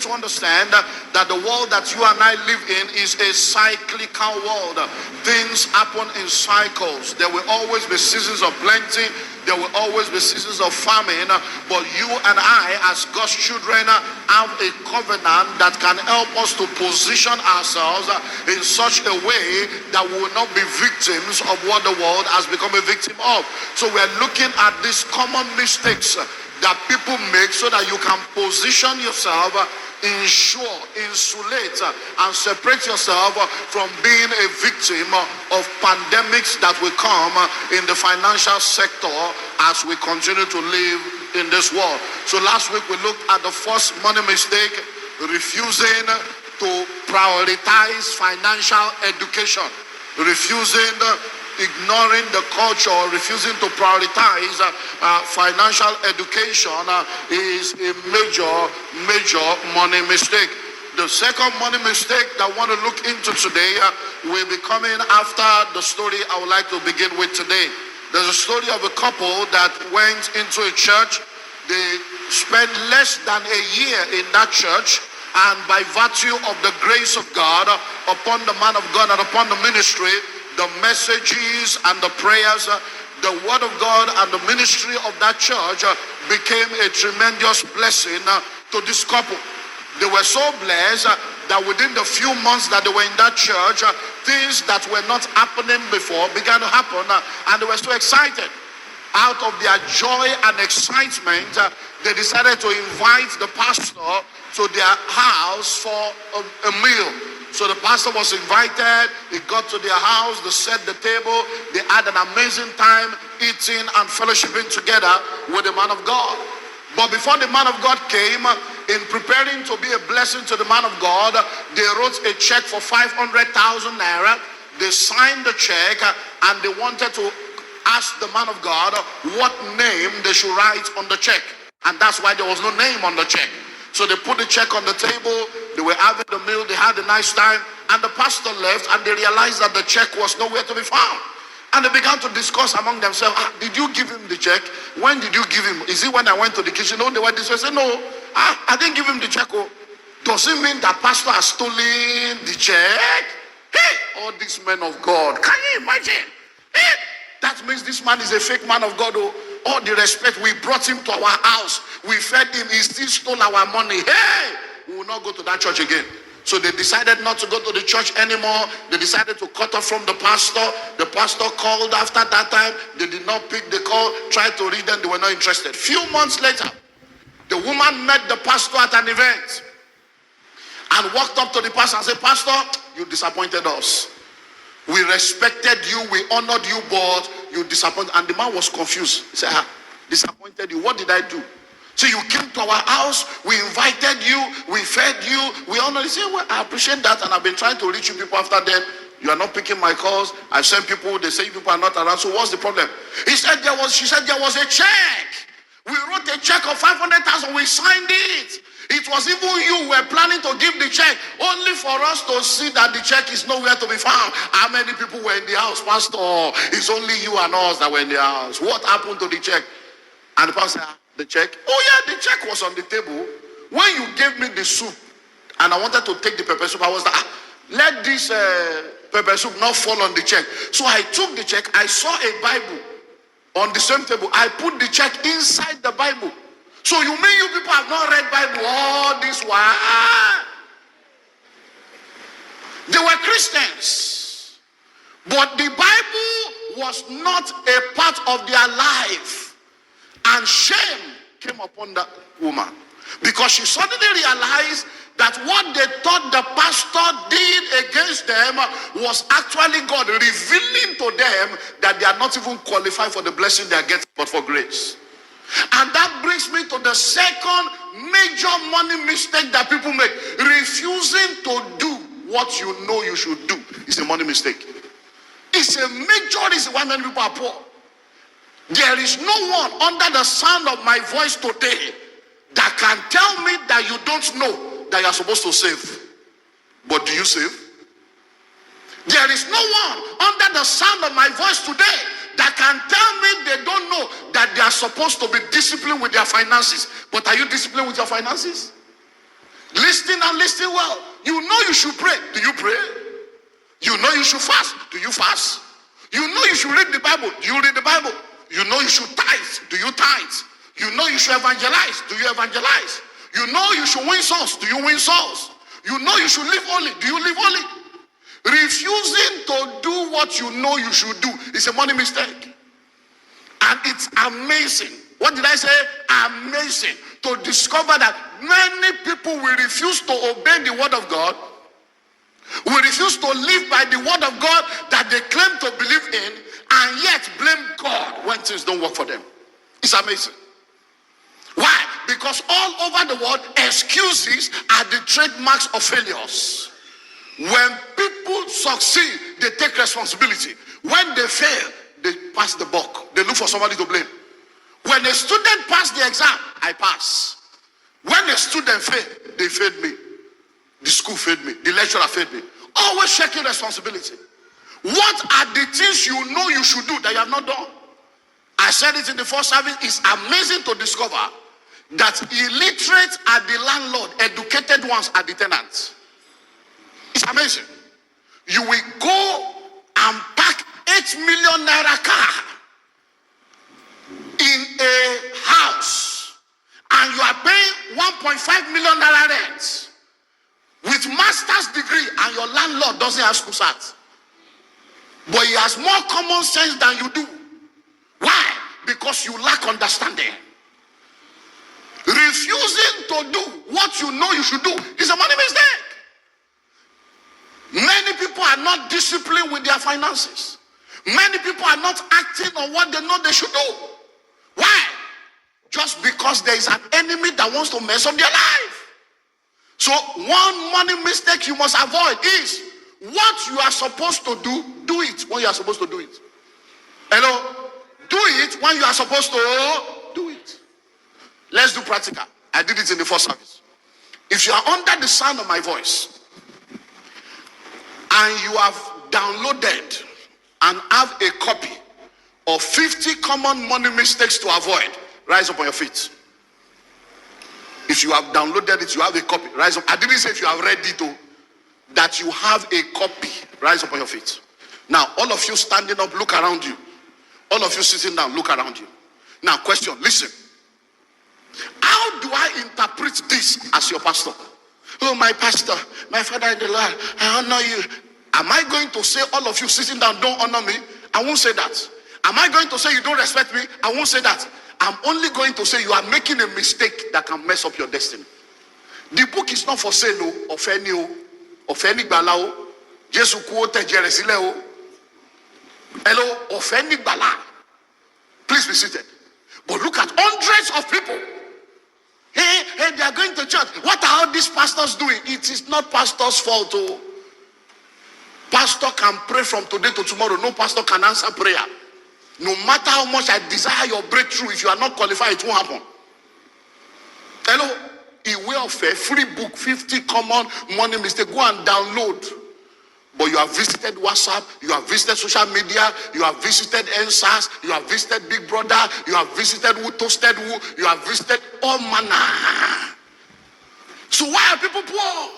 to understand that the world that you and I live in is a cyclical world. Things happen in cycles. There will always be seasons of plenty. There will always be seasons of famine. But you and I, as God's children, have a covenant that can help us to position ourselves in such a way that we will not be victims of what the world has become a victim of. So we're looking at these common mistakes that people make so that you can position yourself, insulate and separate yourself from being a victim of pandemics that will come in the financial sector as we continue to live in this world. So last week we looked at the first money mistake, refusing to prioritize financial education, ignoring the culture, refusing to prioritize financial education is a major money mistake. The second money mistake that I want to look into today will be coming after the story I would like to begin with today. There's a story of a couple that went into a church. They spent less than a year in that church, and by virtue of the grace of God upon the man of God and upon the ministry, the messages and the prayers, the word of God and the ministry of that church became a tremendous blessing to this couple. They were so blessed that within the few months that they were in that church, things that were not happening before began to happen, and they were so excited. Out of their joy and excitement, they decided to invite the pastor to their house for a meal. So the pastor was invited. He got to their house. They set the table. They had an amazing time eating and fellowshipping together with the man of God. But before the man of God came, in preparing to be a blessing to the man of God, they wrote a check for 500,000 naira. They signed the check and they wanted to ask the man of God what name they should write on the check. And that's why there was no name on the check. So they put the check on the table. They were having the meal. They had a nice time. And the pastor left, and they realized that the check was nowhere to be found. And they began to discuss among themselves, did you give him the check? When did you give him? Is it when I went to the kitchen? No, they were this way. Say, no, I didn't give him the check. Oh. Does it mean that pastor has stolen the check? Hey, all these men of God. Can you imagine? Hey, that means this man is a fake man of God. Oh. All the respect, we brought him to our house. We fed him. He still stole our money. Hey, we will not go to that church again. So they decided not to go to the church anymore. They decided to cut off from the pastor. The pastor called after that time. They did not pick the call. Tried to read them. They were not interested. Few months later, the woman met the pastor at an event and walked up to the pastor and said, Pastor, you disappointed us. We respected you, we honored you, but you disappointed. And the man was confused. He said, disappointed you? What did I do? So you came to our house, we invited you, we fed you, we honored you. He said, well, I appreciate that, and I've been trying to reach you people after then. You are not picking my calls. I've sent people, they say people are not around. So what's the problem? She said there was a check. We wrote a check of 500,000, we signed it. It was even you were planning to give the check, only for us to see that the check is nowhere to be found. How many people were in the house, Pastor? It's only you and us that were in the house. What happened to the check? And the pastor said, the check? Oh yeah, the check was on the table. When you gave me the soup, and I wanted to take the pepper soup, I was like, let this pepper soup not fall on the check. So I took the check, I saw a Bible on the same table. I put the check inside the Bible. So you mean you people have not read Bible all this while? They were Christians, but the Bible was not a part of their life, and shame came upon that woman because she suddenly realized that what they thought the pastor did against them was actually God revealing to them that they are not even qualified for the blessing they are getting, but for grace. And that brings me to the second major money mistake that people make. Refusing to do what you know you should do is a money mistake. It's a major reason why many people are poor. There is no one under the sound of my voice today that can tell me that you don't know that you are supposed to save. But do you save? There is no one under the sound of my voice today that can tell me they don't know that they are supposed to be disciplined with their finances. But are you disciplined with your finances? Listen. Listen and listen well. You know you should pray. Do you pray? You know you should fast. Do you fast? You know you should read the Bible. Do you read the Bible? You know you should tithe. Do you tithe? You know you should evangelize. Do you evangelize? You know you should win souls. Do you win souls? You know you should live holy. Do you live holy? Refusing to do what you know you should do is a money mistake. And it's amazing. What did I say? Amazing to discover that many people will refuse to obey the word of God, will refuse to live by the word of God that they claim to believe in, and yet blame God when things don't work for them. It's amazing. Why? Because all over the world, excuses are the trademarks of failures. When people succeed, they take responsibility. When they fail, they pass the buck. They look for somebody to blame. When a student passed the exam, I pass. When a student failed, they failed me. The school failed me. The lecturer failed me. Always checking responsibility. What are the things you know you should do that you have not done? I said it in the first service. It's amazing to discover that illiterate are the landlord, educated ones are the tenants. It's amazing. You will go and park 8 million naira car in a house and you are paying 1.5 million naira rent with master's degree, and your landlord doesn't have school cert, but he has more common sense than you do. Why? Because you lack understanding. Refusing to do what you know you should do is a money mistake. Many people are not disciplined with their finances. Many people are not acting on what they know they should do. Why? Just because there is an enemy that wants to mess up their life. So one money mistake you must avoid is what you are supposed to do, do it when you are supposed to do it. Hello? Do it when you are supposed to do it. Let's do practical. I did it in the first service. If you are under the sound of my voice and you have downloaded and have a copy of 50 common money mistakes to avoid, rise up on your feet. If you have downloaded it, you have a copy, rise up. I didn't say if you have read it, that you have a copy, rise up on your feet. Now, all of you standing up, look around you. All of you sitting down, look around you. Now, question, listen. How do I interpret this as your pastor? Oh, my pastor, my father in the Lord, I honor you. Am I going to say all of you sitting down don't honor me? I won't say that. Am I going to say you don't respect me? I won't say that. I'm only going to say you are making a mistake that can mess up your destiny. The book is not for sale, offeni, balao, Jesu kuote jeresile. Hello, offeni bala. Please be seated. But look at hundreds of people. Hey, they are going to church. What are all these pastors doing? It is not pastor's fault. Pastor can pray from today to tomorrow. No pastor can answer prayer. No matter how much I desire your breakthrough, if you are not qualified, it won't happen. Hello? Iwe of a free book, 50 common money mistakes. Go and download. But you have visited WhatsApp, you have visited social media, you have visited NSAS, you have visited Big Brother, you have visited Who Toasted Who, you have visited all manner. So why are people poor?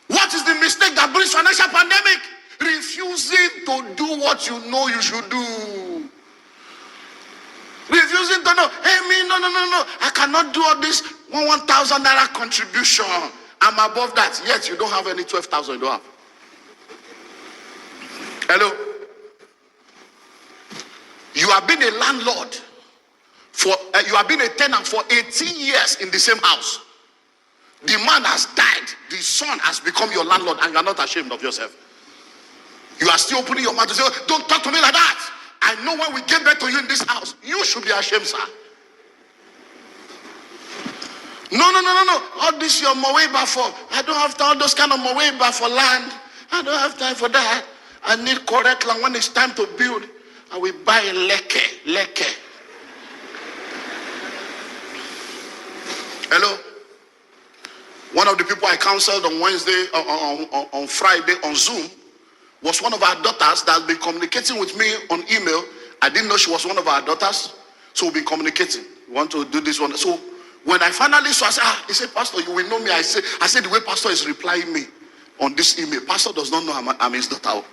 What is the mistake that brings financial pandemic? Refusing to do what you know you should do. Refusing to know, hey me, no. I cannot do all this 1,000 naira contribution. I'm above that. Yet you don't have any 12,000 you don't have. Hello? You have been a landlord you have been a tenant for 18 years in the same house. The man has died. The son has become your landlord, and you are not ashamed of yourself. You are still opening your mouth to say, don't talk to me like that. I know when we get back to you in this house, you should be ashamed, sir. No. All this your Moweba for. I don't have all those kind of Moweba for land. I don't have time for that. I need correct land. When it's time to build, I will buy a leke. Hello? One of the people I counseled on Wednesday, on Friday, on Zoom, was one of our daughters that has been communicating with me on email. I didn't know she was one of our daughters, so we've been communicating. We want to do this one. So When I finally saw, I said, he said, Pastor, you will know me. I said, the way Pastor is replying me on this email, Pastor does not know I'm his daughter.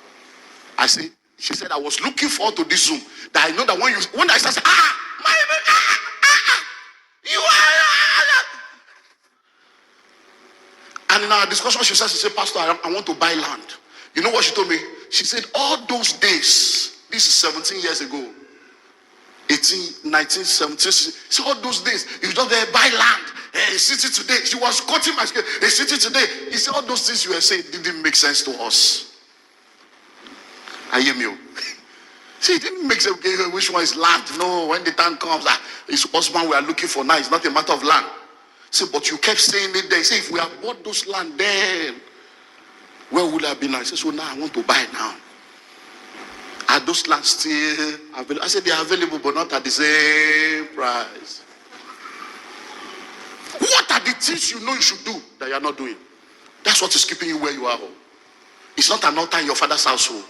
I said, she said, I was looking forward to this Zoom. That I know that when I start saying, you are. And in our discussion, she said, Pastor, I want to buy land. You know what she told me? She said, all those days, this is 17 years ago, 1917, so all those days, you just there buy land. Hey, city today. She was cutting my skin. A city today. He said, all those things you were saying didn't make sense to us. I hear me. See, it didn't make sense. Okay, which one is land? No, when the time comes, it's husband we are looking for now. It's not a matter of land. See, but you kept saying it there. Say, if we have bought those land then, where would I be now? He said, so now I want to buy now. Are those lands still available? I said, they are available, but not at the same price. What are the things you know you should do that you are not doing? That's what is keeping you where you are. It's not an altar in your father's household.